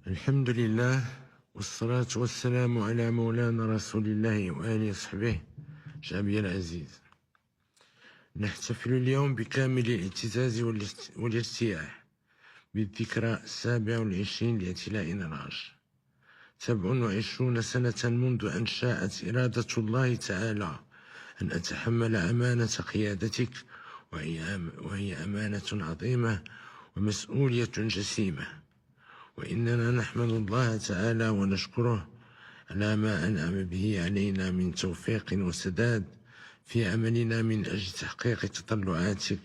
الحمد لله، والصلاة والسلام على مولانا رسول الله وآله وصحبه. شعبي العزيز، نحتفل اليوم بكامل الاعتزاز والارتياح بالذكرى 27 لاعتلائنا العرش. 27 سنة منذ أن شاءت إرادة الله تعالى أن أتحمل أمانة قيادتك، وهي أمانة عظيمة ومسؤولية جسيمة. وإننا نحمد الله تعالى ونشكره على ما أنعم به علينا من توفيق وسداد في عملنا من أجل تحقيق تطلعاتك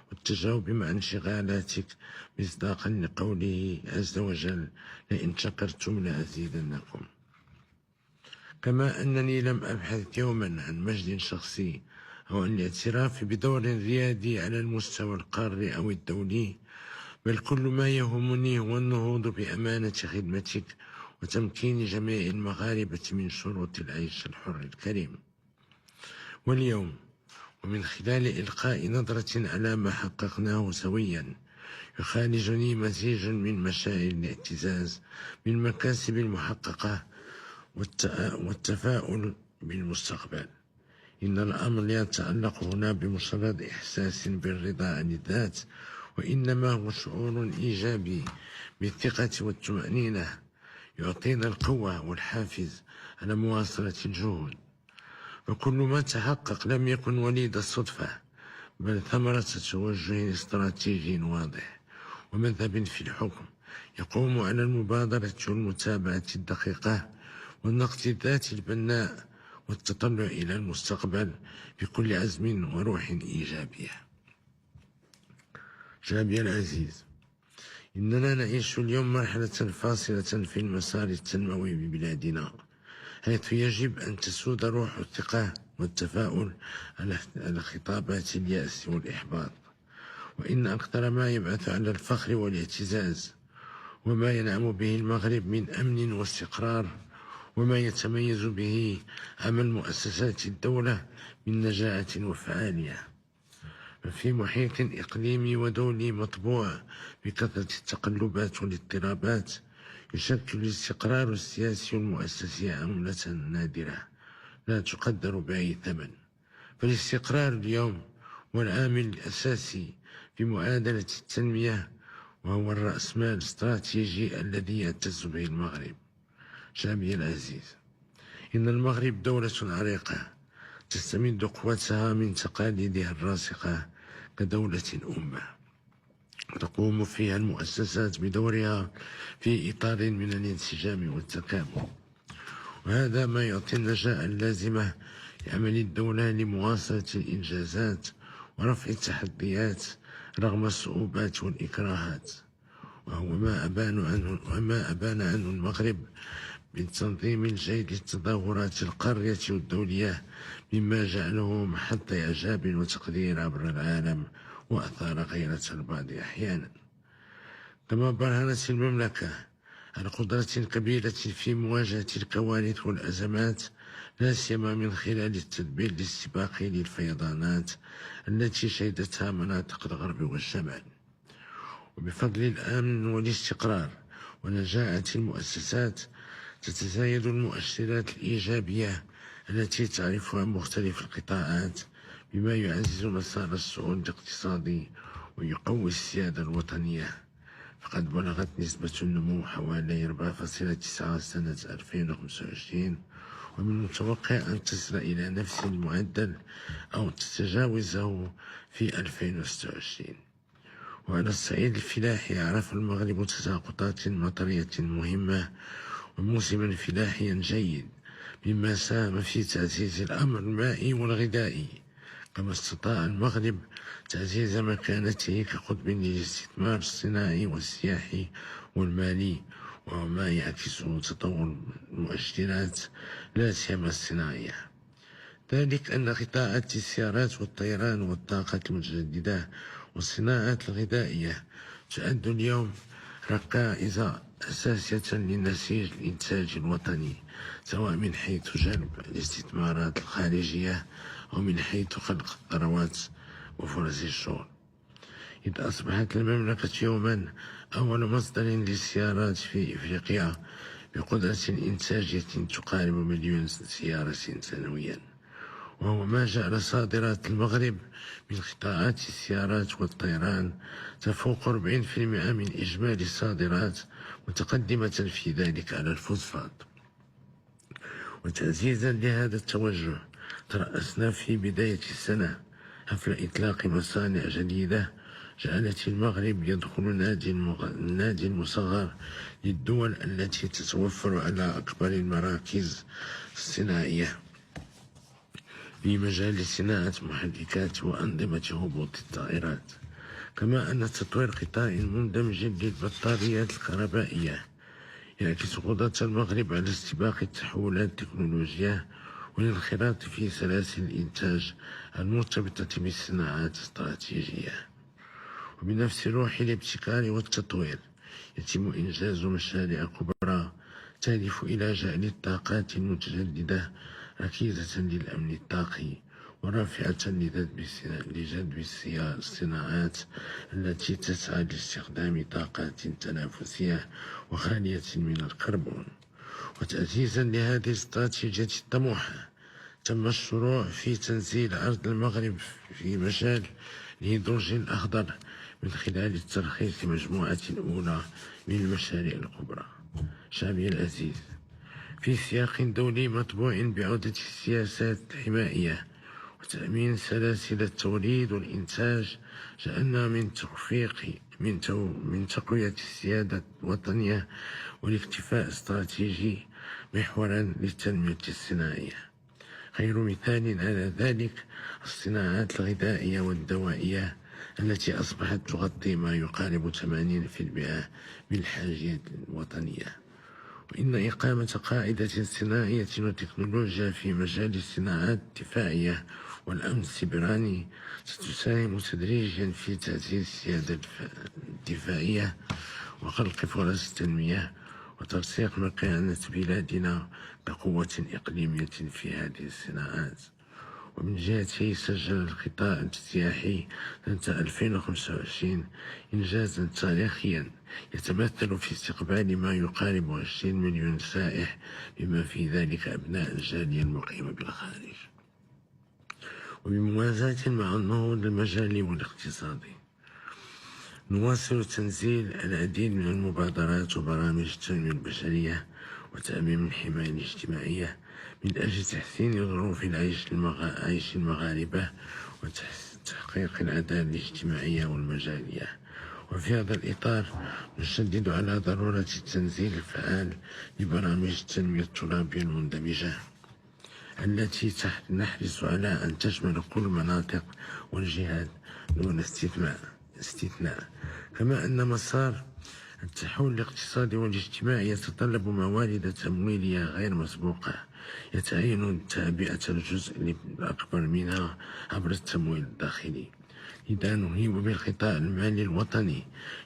والتجاوب مع انشغالاتك، مصداقا لقوله عز وجل: لئن شكرتم لأزيدنكم. كما أنني لم أبحث يوما عن مجد شخصي أو عن الاعتراف بدور ريادي على المستوى القاري أو الدولي، بل كل ما يهمني هو النهوض بأمانة خدمتك وتمكين جميع المغاربة من شروط العيش الحر الكريم. واليوم، ومن خلال إلقاء نظرة على ما حققناه سويا، يخالجني مزيج من مشاعر الاعتزاز بالمكاسب المحققة والتفاؤل بالمستقبل. إن الأمر لا يتعلق هنا بمجرد إحساس بالرضا عن الذات، وإنما هو شعور إيجابي بالثقة والطمأنينة يعطينا القوة والحافز على مواصلة الجهود. وكل ما تحقق لم يكن وليد الصدفة، بل ثمرة توجه استراتيجي واضح ومذهب في الحكم يقوم على المبادرة والمتابعة الدقيقة والنقد الذاتي البناء والتطلع إلى المستقبل بكل عزم وروح إيجابية. شعبي العزيز، إننا نعيش اليوم مرحلة فاصلة في المسار التنموي ببلادنا، حيث يجب أن تسود روح الثقة والتفاؤل على خطابات اليأس والإحباط. وإن أكثر ما يبعث على الفخر والاعتزاز وما ينعم به المغرب من أمن واستقرار، وما يتميز به عمل مؤسسات الدولة من نجاعة وفعالية. ففي محيط إقليمي ودولي مطبوع بكثرة التقلبات والاضطرابات، يشكل الاستقرار السياسي والمؤسسي عملة نادرة لا تقدر بأي ثمن. فالاستقرار اليوم هو العامل الأساسي في معادلة التنمية، وهو الرأسمال الاستراتيجي الذي يعتز به المغرب. شعبي العزيز، إن المغرب دولة عريقة تستمد قوتها من تقاليدها الراسخة كدولة أمة، تقوم فيها المؤسسات بدورها في إطار من الانسجام والتكامل. وهذا ما يعطي النجاة اللازمة لعمل الدولة لمواصلة الإنجازات ورفع التحديات رغم الصعوبات والإكراهات، وهو ما أبان عنه المغرب بالتنظيم الجيد للتظاهرات القارية والدولية، مما جعله محط إعجاب وتقدير عبر العالم وأثار غيرة البعض أحيانا. كما برهنت المملكة على قدرة كبيرة في مواجهة الكوارث والأزمات، لا سيما من خلال التدبير الاستباقي للفيضانات التي شهدتها مناطق الغرب والشمال. وبفضل الأمن والاستقرار ونجاعة المؤسسات، تتزايد المؤشرات الإيجابية التي تعرفها مختلف القطاعات، بما يعزز مسار الصعود الاقتصادي ويقوي السيادة الوطنية. فقد بلغت نسبة النمو حوالي 4.9 سنة 2025، ومن المتوقع أن تصل إلى نفس المعدل أو تتجاوزه في 2026. وعلى الصعيد الفلاحي، عرف المغرب تساقطات مطرية مهمة وموسما فلاحيا جيد، مما ساهم في تعزيز الأمر المائي والغذائي. كما استطاع المغرب تعزيز مكانته كقطب للاستثمار الصناعي والسياحي والمالي، وهو ما يعكس تطور المؤشرات لا سيما الصناعية. ذلك أن قطاعات السيارات والطيران والطاقة المتجددة والصناعات الغذائية تعد اليوم ركائز أساسية لنسيج الإنتاج الوطني، سواء من حيث جلب الاستثمارات الخارجية أو من حيث خلق الثروات وفرص الشغل. إذ أصبحت المملكة يوما أول مصدر للسيارات في إفريقيا بقدرة إنتاجية تقارب 1,000,000 سيارة سنويا، وهو ما جعل صادرات المغرب من قطاعات السيارات والطيران تفوق 40% من إجمالي الصادرات، متقدمة في ذلك على الفوسفات. وتعزيزا لهذا التوجه ترأسنا في بداية السنة حفل إطلاق مصانع جديدة جعلت المغرب يدخل النادي المصغر للدول التي تتوفر على أكبر المراكز الصناعية في مجال صناعة محركات وأنظمة هبوط الطائرات، كما أن تطوير قطاع مندمج للبطاريات الكهربائية يعكس قدرة المغرب على استباق التحولات التكنولوجية والانخراط في سلاسل الإنتاج المرتبطة بالصناعات الاستراتيجية. وبنفس روح الابتكار والتطوير يتم إنجاز مشاريع كبرى تهدف إلى جعل الطاقات المتجددة ركيزة للأمن الطاقي ورافعة لجذب الصناعات التي تسعى لاستخدام طاقات تنافسية وخالية من الكربون. وتأسيسا لهذه الاستراتيجية الطموحة تم الشروع في تنزيل أرض المغرب في مجال الهيدروجين الأخضر من خلال الترخيص مجموعة أولى من المشاريع الكبرى. شعبي العزيز، في سياق دولي مطبوع بعودة السياسات الحمائية وتأمين سلاسل التوليد والإنتاج، جعلنا من تقوية السيادة الوطنية والاكتفاء الاستراتيجي محورا للتنمية الصناعية. خير مثال على ذلك الصناعات الغذائية والدوائية التي أصبحت تغطي ما يقارب 80% من الحاجيات الوطنية. وإن إقامة قاعدة صناعية وتكنولوجيا في مجال الصناعات الدفاعية والأمن السيبراني ستساهم تدريجيا في تعزيز السيادة الدفاعية وخلق فرص التنمية وترسيخ مكانة بلادنا كقوة إقليمية في هذه الصناعات. ومن جهته سجل القطاع السياحي سنة 2025 إنجازا تاريخيا يتمثل في استقبال ما يقارب 20 مليون سائح، بما في ذلك أبناء الجالية المقيمة بالخارج. وبموازاة مع النهوض المجالي والاقتصادي نواصل تنزيل العديد من المبادرات وبرامج التنمية البشرية وتأمين الحماية الاجتماعية من أجل تحسين ظروف عيش المغاربة وتحقيق العدالة الاجتماعية والمجالية. وفي هذا الإطار نشدد على ضرورة التنزيل الفعال لبرامج التنمية الترابية المندمجة التي نحرص على أن تشمل كل المناطق والجهات دون استثناء، كما أن مسار التحول الاقتصادي والاجتماعي يتطلب موارد تمويلية غير مسبوقة يتعين تعبئة الجزء الأكبر منها عبر التمويل الداخلي. لذا نهيب بالقطاع المالي الوطني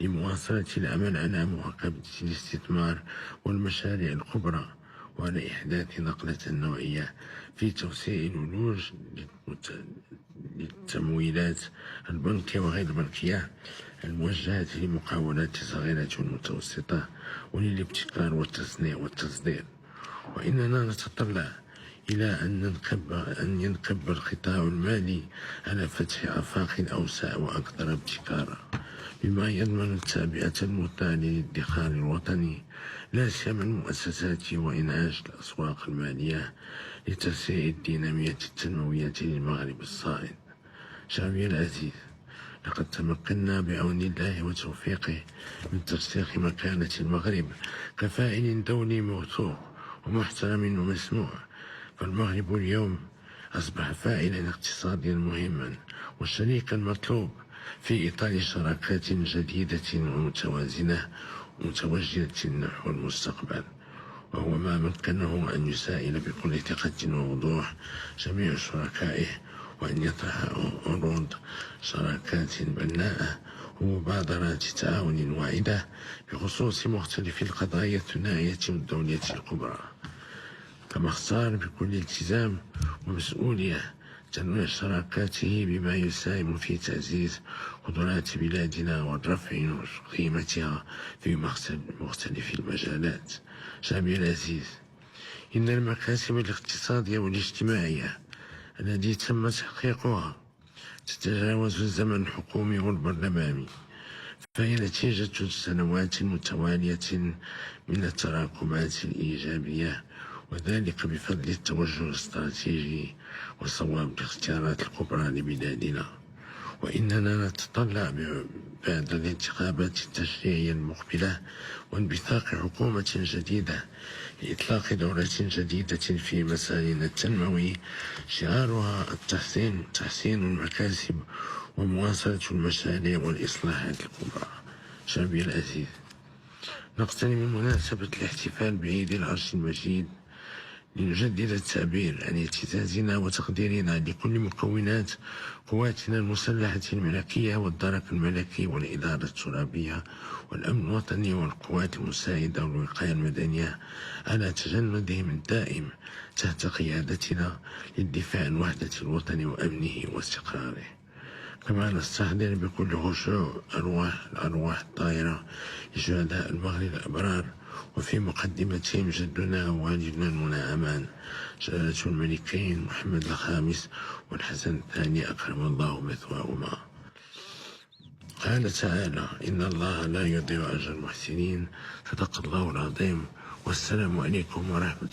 لمواصلة العمل على مواكبة الاستثمار والمشاريع الكبرى وعلى إحداث نقلة نوعية في توسيع الولوج للتمويلات البنكية وغير البنكية الموجهة للمقاولات الصغيرة والمتوسطة وللابتكار والتصنيع والتصدير. وإننا نتطلع إلى أن ينكب القطاع المالي على فتح آفاق أوسع وأكثر ابتكارا، بما يضمن التعبئة المثلى للادخار الوطني لا سيما المؤسسات وإنعاش الأسواق المالية لتسريع الدينامية التنموية للمغرب الصاعد. شعبي العزيز، لقد تمكنا بعون الله وتوفيقه من ترسيخ مكانة المغرب كفاعل دولي موثوق ومحترم ومسموع، فالمغرب اليوم أصبح فاعلا اقتصاديا مهما وشريكا مطلوب في إطار شراكات جديدة ومتوازنة متوجهة نحو المستقبل، وهو ما مكنه أن يسائل بكل ثقة ووضوح جميع شركائه وأن يطرح عروض شراكات بناءة ومبادرات تعاون واعدة بخصوص مختلف القضايا الثنائية والدولية الكبرى، كما اختار بكل التزام ومسؤولية تنويع شراكاته بما يساهم في تعزيز قدرات بلادنا والرفع قيمتها في مختلف المجالات. شعبي العزيز، إن المكاسب الاقتصادية والاجتماعية التي تم تحقيقها تتجاوز الزمن الحكومي والبرلماني، فهي نتيجة سنوات متوالية من التراكمات الإيجابية، وذلك بفضل التوجه الاستراتيجي وصواب الاختيارات الكبرى لبلادنا. وإننا نتطلع بعد الانتخابات التشريعية المقبلة وانبثاق حكومة جديدة لإطلاق دورة جديدة في مسارنا التنموي شعارها تحسين المكاسب ومواصلة المشاريع والإصلاحات الكبرى. شعبي العزيز، نقتني من مناسبة الاحتفال بعيد العرش المجيد لنجدد التعبير عن اعتزازنا وتقديرنا لكل مكونات قواتنا المسلحة الملكية والدرك الملكي والإدارة الترابية والأمن الوطني والقوات المساعدة والوقاية المدنية على تجندهم الدائم تحت قيادتنا للدفاع عن وحدة الوطن وأمنه واستقراره. كما نستحضر بكل خشوع الأرواح الطاهرة لشهداء المغرب الأبرار، وفي مقدمتهم جدنا ووالدنا المنى أمان جلالة الملكين محمد الخامس والحسن الثاني أكرم الله مثواهما. قال تعالى: إن الله لا يضيع أجر المحسنين. صدق الله العظيم. والسلام عليكم ورحمة الله.